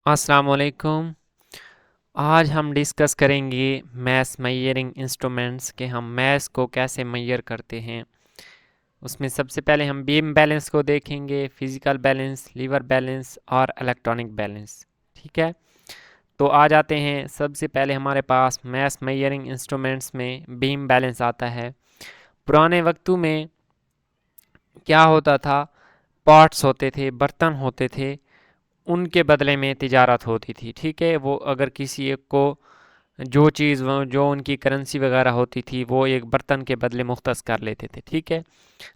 अस्सलाम वालेकुम। आज हम डिस्कस करेंगे मैथ मेजरिंग इंस्ट्रूमेंट्स के हम मैथ को कैसे मेजर करते हैं। उसमें सबसे पहले हम बीम बैलेंस को देखेंगे, फिजिकल बैलेंस, लीवर बैलेंस और इलेक्ट्रॉनिक बैलेंस। ठीक है, तो आ जाते हैं। सबसे पहले हमारे पास मैथ मेजरिंग इंस्ट्रूमेंट्स में बीम बैलेंस आता है। पुराने वक्तों में क्या होता था, पॉट्स होते थे, बर्तन होते थे, उनके बदले में तिजारत होती थी। ठीक है, वो अगर किसी एक को जो चीज़ जो उनकी करेंसी वगैरह होती थी वो एक बर्तन के बदले मुख्तस कर लेते थे। ठीक है,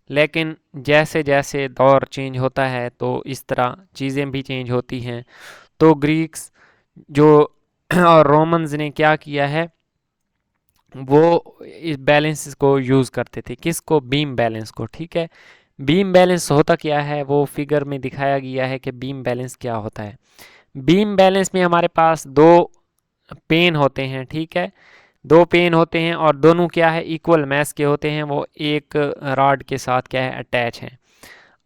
लेकिन जैसे जैसे दौर चेंज होता है तो इस तरह चीज़ें भी चेंज होती हैं। तो ग्रीक्स जो और रोमन्स ने क्या किया है, वो इस बैलेंस को यूज़ करते थे। किसको? बीम बैलेंस को। ठीक है, बीम बैलेंस होता क्या है वो फिगर में दिखाया गया है कि बीम बैलेंस क्या होता है। बीम बैलेंस में हमारे पास दो पेन होते हैं। ठीक है, दो पेन होते हैं और दोनों क्या है, इक्वल मैस के होते हैं। वो एक रॉड के साथ क्या है, अटैच हैं।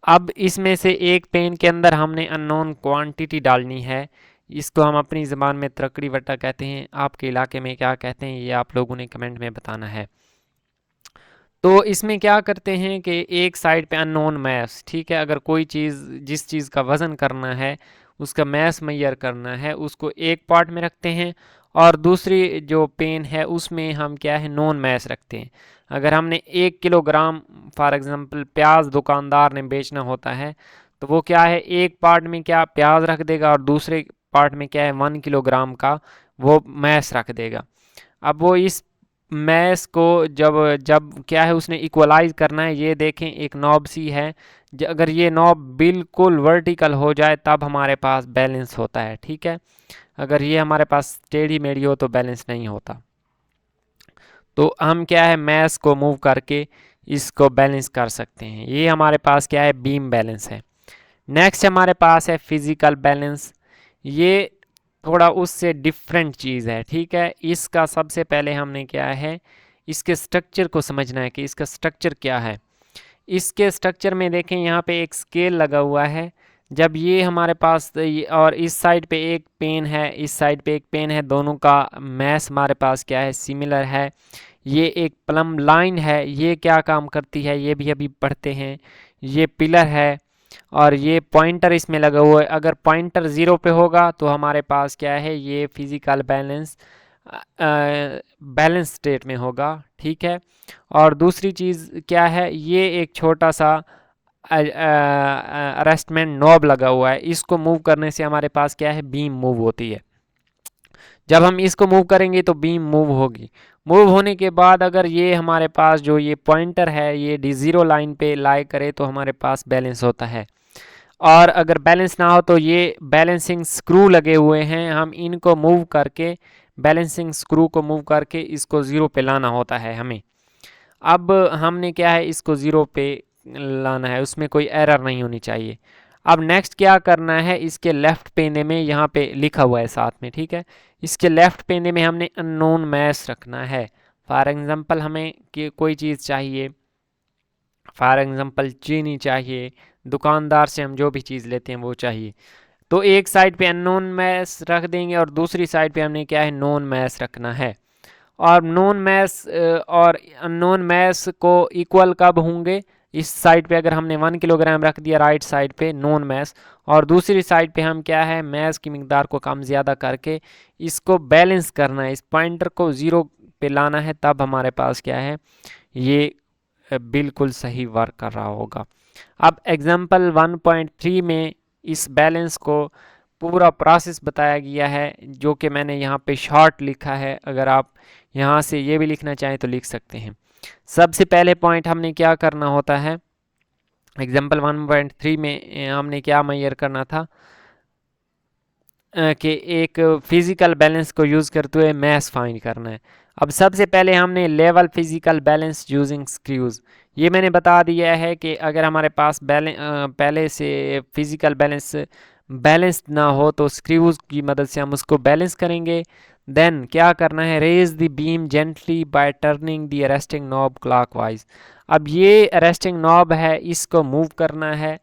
अब इसमें से एक पेन के अंदर हमने अननोन क्वांटिटी डालनी है। इसको हम अपनी ज़बान में त्रकड़ी वट्टा कहते हैं। आपके इलाके में क्या कहते हैं ये आप लोगों ने कमेंट में बताना है। तो इसमें क्या करते हैं कि एक साइड पे अननोन मैस, ठीक है, अगर कोई चीज़ जिस चीज़ का वज़न करना है, उसका मैस मैयर करना है, उसको एक पार्ट में रखते हैं और दूसरी जो पेन है उसमें हम क्या है, नॉन मैस रखते हैं। अगर हमने 1 किलोग्राम फॉर एग्ज़ाम्पल प्याज दुकानदार ने बेचना होता है, तो वो क्या है, एक पार्ट में क्या प्याज रख देगा और दूसरे पार्ट में क्या है 1 किलोग्राम का वो मैस रख देगा। अब वो इस मैस को जब जब क्या है उसने इक्वलाइज करना है, ये देखें एक नॉब सी है, अगर ये नॉब बिल्कुल वर्टिकल हो जाए तब हमारे पास बैलेंस होता है। ठीक है, अगर ये हमारे पास टेढ़ी मेढ़ी हो तो बैलेंस नहीं होता। तो हम क्या है मैस को मूव करके इसको बैलेंस कर सकते हैं। ये हमारे पास क्या है, बीम बैलेंस है। नेक्स्ट हमारे पास है फिजिकल बैलेंस। ये थोड़ा उससे डिफरेंट चीज़ है। ठीक है, इसका सबसे पहले हमने क्या है, इसके स्ट्रक्चर को समझना है कि इसका स्ट्रक्चर क्या है। इसके स्ट्रक्चर में देखें, यहाँ पे एक स्केल लगा हुआ है। जब ये हमारे पास और इस साइड पे एक पेन है, इस साइड पे एक पेन है, दोनों का मैस हमारे पास क्या है, सिमिलर है। ये एक प्लम लाइन है, ये क्या काम करती है ये भी अभी पढ़ते हैं। ये पिलर है और ये पॉइंटर इसमें लगा हुआ है। अगर पॉइंटर ज़ीरो पे होगा तो हमारे पास क्या है, ये फिजिकल बैलेंस बैलेंस स्टेट में होगा। ठीक है, और दूसरी चीज़ क्या है, ये एक छोटा सा अरेस्टमेंट नॉब लगा हुआ है। इसको मूव करने से हमारे पास क्या है, बीम मूव होती है। जब हम इसको मूव करेंगे तो बीम मूव होगी। मूव होने के बाद अगर ये हमारे पास जो ये पॉइंटर है ये डी0 लाइन पे लाई करे तो हमारे पास बैलेंस होता है। और अगर बैलेंस ना हो तो ये बैलेंसिंग स्क्रू लगे हुए हैं, हम इनको मूव करके बैलेंसिंग स्क्रू को मूव करके इसको ज़ीरो पे लाना होता है हमें। अब हमने क्या है, इसको ज़ीरो पे लाना है, उसमें कोई एरर नहीं होनी चाहिए। अब नेक्स्ट क्या करना है, इसके लेफ़्ट पेने में यहाँ पे लिखा हुआ है साथ में। ठीक है, इसके लेफ़्ट पेने में हमने अननोन मैस रखना है। फॉर एग्ज़ाम्पल हमें कि कोई चीज़ चाहिए, फॉर एग्ज़ाम्पल चीनी चाहिए, दुकानदार से हम जो भी चीज़ लेते हैं वो चाहिए, तो एक साइड पे अननोन मैस रख देंगे और दूसरी साइड पे हमने क्या है, नोन मैस रखना है। और नॉन मैस और अननोन मैस को इक्वल कब होंगे, इस साइड पे अगर हमने 1 किलोग्राम रख दिया राइट साइड पे नॉन मैस, और दूसरी साइड पे हम क्या है, मैस की मिकदार को कम ज़्यादा करके इसको बैलेंस करना है, इस पॉइंटर को ज़ीरो पे लाना है, तब हमारे पास क्या है, ये बिल्कुल सही वर्क कर रहा होगा। अब एग्जाम्पल 1.3 में इस बैलेंस को पूरा प्रोसेस बताया गया है, जो कि मैंने यहाँ पे शॉर्ट लिखा है। अगर आप यहाँ से ये भी लिखना चाहें तो लिख सकते हैं। सबसे पहले पॉइंट हमने क्या करना होता है, एग्जाम्पल 1.3 में हमने क्या मैयर करना था कि एक फिजिकल बैलेंस को यूज़ करते हुए मैस फाइंड करना है। अब सबसे पहले हमने level physical balance using screws, ये मैंने बता दिया है कि अगर हमारे पास पहले से फिजिकल बैलेंस बैलेंस्ड ना हो तो स्क्रूज की मदद से हम उसको बैलेंस करेंगे। देन क्या करना है, raise the beam gently by turning the arresting knob clockwise. अब ये अरेस्टिंग नॉब है, इसको मूव करना है।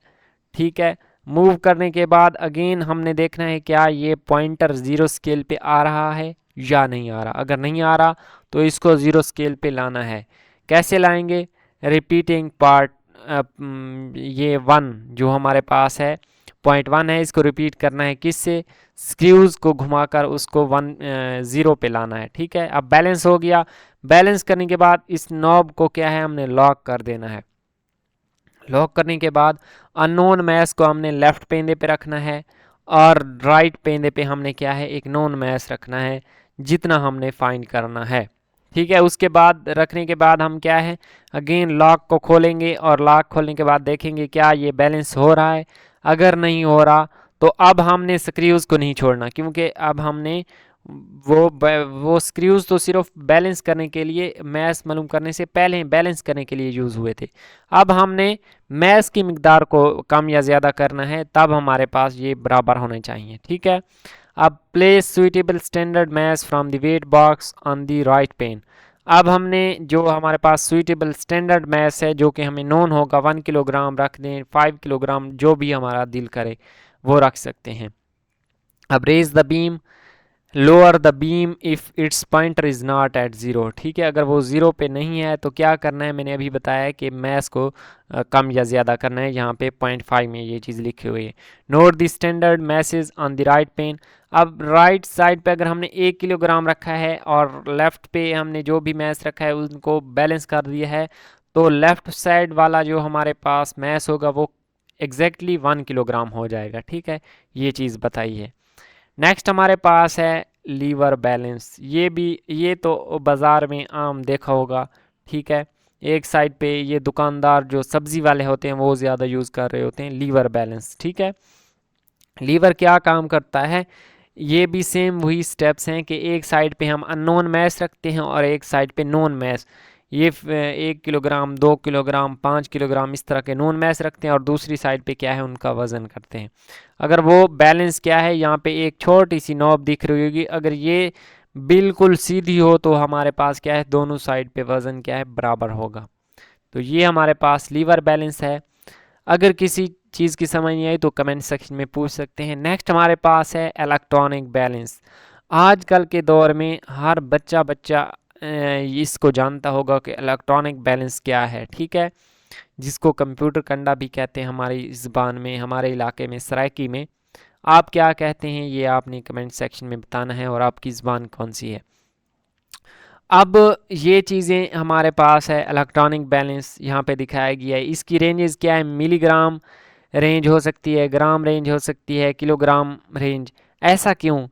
ठीक है, मूव करने के बाद अगेन हमने देखना है क्या ये पॉइंटर ज़ीरो स्केल पे आ रहा है या नहीं आ रहा। अगर नहीं आ रहा तो इसको ज़ीरो स्केल पे लाना है। कैसे लाएंगे? रिपीटिंग पार्ट, ये वन जो हमारे पास है पॉइंट वन है, इसको रिपीट करना है किससे? स्क्रूज को घुमाकर उसको वन ज़ीरो पे लाना है। ठीक है, अब बैलेंस हो गया। बैलेंस करने के बाद इस नॉब को क्या है, हमने लॉक कर देना है। लॉक करने के बाद अननोन मैथ को हमने लेफ्ट पेंदे पे रखना है और राइट पेंदे पे हमने क्या है, एक नोन मैथ रखना है जितना हमने फाइंड करना है। ठीक है, उसके बाद रखने के बाद हम क्या है, अगेन लॉक को खोलेंगे और लॉक खोलने के बाद देखेंगे क्या ये बैलेंस हो रहा है। अगर नहीं हो रहा तो अब हमने स्क्रूज को नहीं छोड़ना, क्योंकि अब हमने वो स्क्रूज तो सिर्फ बैलेंस करने के लिए, मैथ मालूम करने से पहले बैलेंस करने के लिए यूज़ हुए थे। अब हमने मैथ की मिकदार को कम या ज़्यादा करना है, तब हमारे पास ये बराबर होने चाहिए। ठीक है, अब place suitable standard mass from the weight box on the right pan. अब हमने जो हमारे पास सुइटेबल स्टैंडर्ड मैथ है जो कि हमें नोन होगा, 1 किलोग्राम रख दें, 5 किलोग्राम, जो भी हमारा दिल करे वो रख सकते हैं। अब raise the beam, lower the beam if its pointer is not at zero. ठीक है, अगर वो ज़ीरो पे नहीं है तो क्या करना है, मैंने अभी बताया कि मैथ्स को कम या ज़्यादा करना है। यहाँ पे 0.5 में ये चीज़ लिखी हुई है। Note the standard masses on the right pan. अब राइट साइड पे अगर हमने 1 किलोग्राम रखा है और लेफ़्ट पे हमने जो भी मैथ्स रखा है उनको बैलेंस कर दिया है, तो लेफ़्ट साइड वाला जो हमारे पास मैथ्स होगा वो एग्जैक्टली 1 किलोग्राम हो जाएगा। ठीक है, ये चीज़ बताई है। नेक्स्ट हमारे पास है लीवर बैलेंस। ये तो बाज़ार में आम देखा होगा। ठीक है, एक साइड पे ये दुकानदार जो सब्ज़ी वाले होते हैं वो ज़्यादा यूज़ कर रहे होते हैं लीवर बैलेंस। ठीक है, लीवर क्या काम करता है, ये भी सेम वही स्टेप्स हैं कि एक साइड पे हम अननोन मैथ रखते हैं और एक साइड पे नोन मैथ। ये 1 किलोग्राम, 2 किलोग्राम, 5 किलोग्राम इस तरह के नोन मैथ रखते हैं और दूसरी साइड पे क्या है, उनका वज़न करते हैं। अगर वो बैलेंस क्या है, यहाँ पे एक छोटी सी नॉब दिख रही होगी, अगर ये बिल्कुल सीधी हो तो हमारे पास क्या है, दोनों साइड पे वज़न क्या है, बराबर होगा। तो ये हमारे पास लीवर बैलेंस है। अगर किसी चीज़ की समझ नहीं आई तो कमेंट सेक्शन में पूछ सकते हैं। नेक्स्ट हमारे पास है इलेक्ट्रॉनिक बैलेंस। आजकल के दौर में हर बच्चा इसको जानता होगा कि इलेक्ट्रॉनिक बैलेंस क्या है। ठीक है, जिसको कंप्यूटर कंडा भी कहते हैं हमारी ज़बान में, हमारे इलाके में सराइकी में। आप क्या कहते हैं ये आपने कमेंट सेक्शन में बताना है और आपकी ज़बान कौन सी है। अब ये चीज़ें हमारे पास है, इलेक्ट्रॉनिक बैलेंस यहाँ पे दिखाया गया है। इसकी रेंजेस क्या है, मिलीग्राम रेंज हो सकती है, ग्राम रेंज हो सकती है, किलोग्राम रेंज। ऐसा क्यों?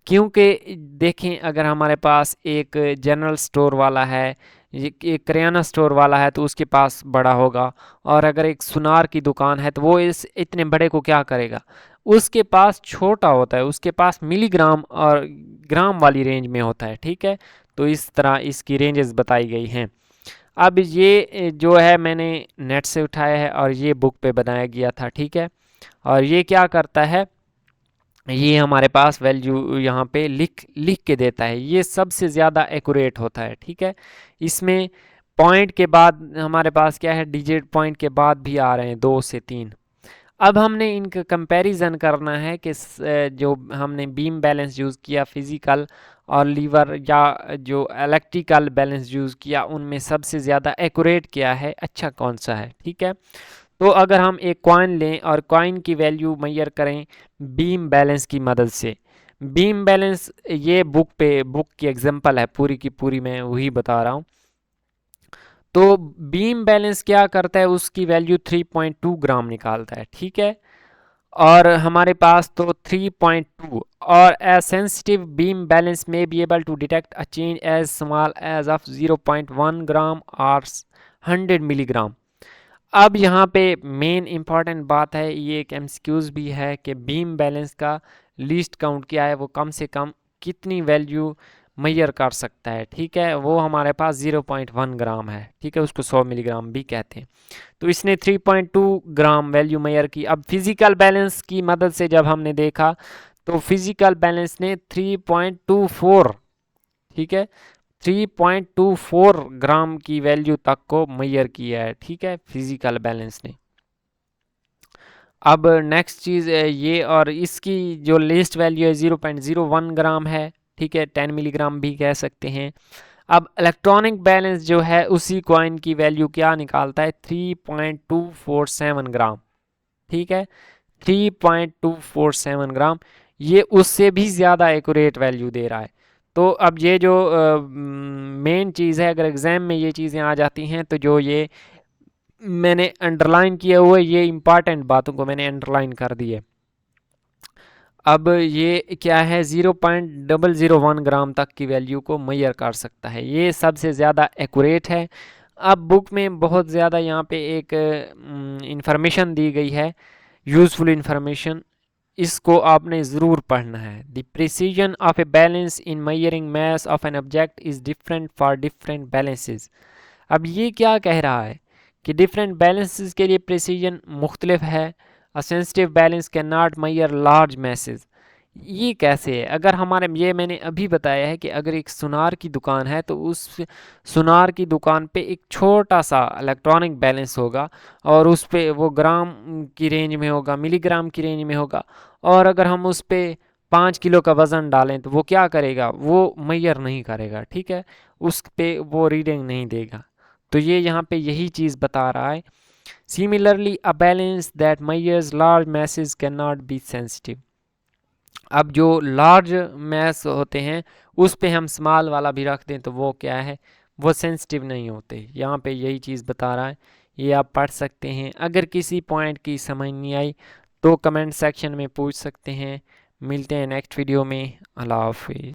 क्योंकि देखें, अगर हमारे पास एक जनरल स्टोर वाला है, एक किराना स्टोर वाला है तो उसके पास बड़ा होगा, और अगर एक सुनार की दुकान है तो वो इस इतने बड़े को क्या करेगा, उसके पास छोटा होता है, उसके पास मिलीग्राम और ग्राम वाली रेंज में होता है। ठीक है, तो इस तरह इसकी रेंजेस बताई गई हैं। अब ये जो है मैंने नेट से उठाया है और ये बुक पे बनाया गया था। ठीक है, और ये क्या करता है, ये हमारे पास वैल्यू यहाँ पे लिख लिख के देता है। ये सबसे ज़्यादा एक्यूरेट होता है। ठीक है, इसमें पॉइंट के बाद हमारे पास क्या है, डिजिट पॉइंट के बाद भी आ रहे हैं 2 से 3। अब हमने इनका कंपैरिजन करना है कि जो हमने बीम बैलेंस यूज़ किया फिज़िकल और लीवर या जो इलेक्ट्रिकल बैलेंस यूज़ किया, उनमें सबसे ज़्यादा एक्यूरेट क्या है, अच्छा कौन सा है। ठीक है, तो अगर हम एक कॉइन लें और कॉइन की वैल्यू मेजर करें बीम बैलेंस की मदद से। बीम बैलेंस ये बुक की एग्जांपल है, पूरी की पूरी मैं वही बता रहा हूँ। तो बीम बैलेंस क्या करता है, उसकी वैल्यू 3.2 ग्राम निकालता है। ठीक है, और हमारे पास तो 3.2, और ए सेंसिटिव बीम बैलेंस में be able to detect a change as small as of 0.1 gram और 100 मिलीग्राम। अब यहाँ पे मेन इंपॉर्टेंट बात है, ये एक एमसीक्यूज भी है कि बीम बैलेंस का लीस्ट काउंट क्या है, वो कम से कम कितनी वैल्यू मैयर कर सकता है। ठीक है, वो हमारे पास 0.1 ग्राम है। ठीक है, उसको 100 मिलीग्राम भी कहते हैं। तो इसने 3.2 ग्राम वैल्यू मैयर की। अब फिजिकल बैलेंस की मदद से जब हमने देखा तो फिजिकल बैलेंस ने 3.24, ठीक है, 3.24 ग्राम की वैल्यू तक को मैयर किया है। ठीक है, फिजिकल बैलेंस ने। अब नेक्स्ट चीज़ ये, और इसकी जो लिस्ट वैल्यू है 0.01 ग्राम है, ठीक है, 10 मिलीग्राम भी कह सकते हैं। अब इलेक्ट्रॉनिक बैलेंस जो है उसी कॉइन की वैल्यू क्या निकालता है, 3.247 ग्राम, ठीक है, 3.247 ग्राम, ये उससे भी ज़्यादा एक्यूरेट वैल्यू दे रहा है। तो अब ये जो मेन चीज़ है, अगर एग्ज़ाम में ये चीज़ें आ जाती हैं तो जो ये मैंने अंडरलाइन किया हुआ है, ये इंपॉर्टेंट बातों को मैंने अंडरलाइन कर दी है। अब ये क्या है, 0.001 ग्राम तक की वैल्यू को मेजर कर सकता है, ये सबसे ज़्यादा एक्यूरेट है। अब बुक में बहुत ज़्यादा यहाँ पे एक इंफॉर्मेशन दी गई है, यूज़फुल इंफॉर्मेशन, इसको आपने ज़रूर पढ़ना है। The precision of a balance in measuring mass of an object is different for different balances. अब ये क्या कह रहा है कि डिफरेंट बैलेंसेस के लिए प्रिसीजन मुख्तलिफ है। A sensitive balance can not measure large masses. ये कैसे है, अगर हमारे, ये मैंने अभी बताया है कि अगर एक सुनार की दुकान है तो उस सुनार की दुकान पे एक छोटा सा इलेक्ट्रॉनिक बैलेंस होगा और उस पे वो ग्राम की रेंज में होगा, मिलीग्राम की रेंज में होगा, और अगर हम उस पे 5 किलो का वज़न डालें तो वो क्या करेगा, वो मेजर नहीं करेगा, ठीक है, उस पे वो रीडिंग नहीं देगा। तो ये यहाँ पे यही चीज़ बता रहा है। Similarly a balance that measures large message can not be sensitive. अब जो लार्ज मैस होते हैं उस पे हम स्मॉल वाला भी रख दें तो वो क्या है, वो सेंसिटिव नहीं होते। यहाँ पे यही चीज़ बता रहा है, ये आप पढ़ सकते हैं। अगर किसी पॉइंट की समझ नहीं आई तो कमेंट सेक्शन में पूछ सकते हैं। मिलते हैं नेक्स्ट वीडियो में। अल्लाह हाफिज़।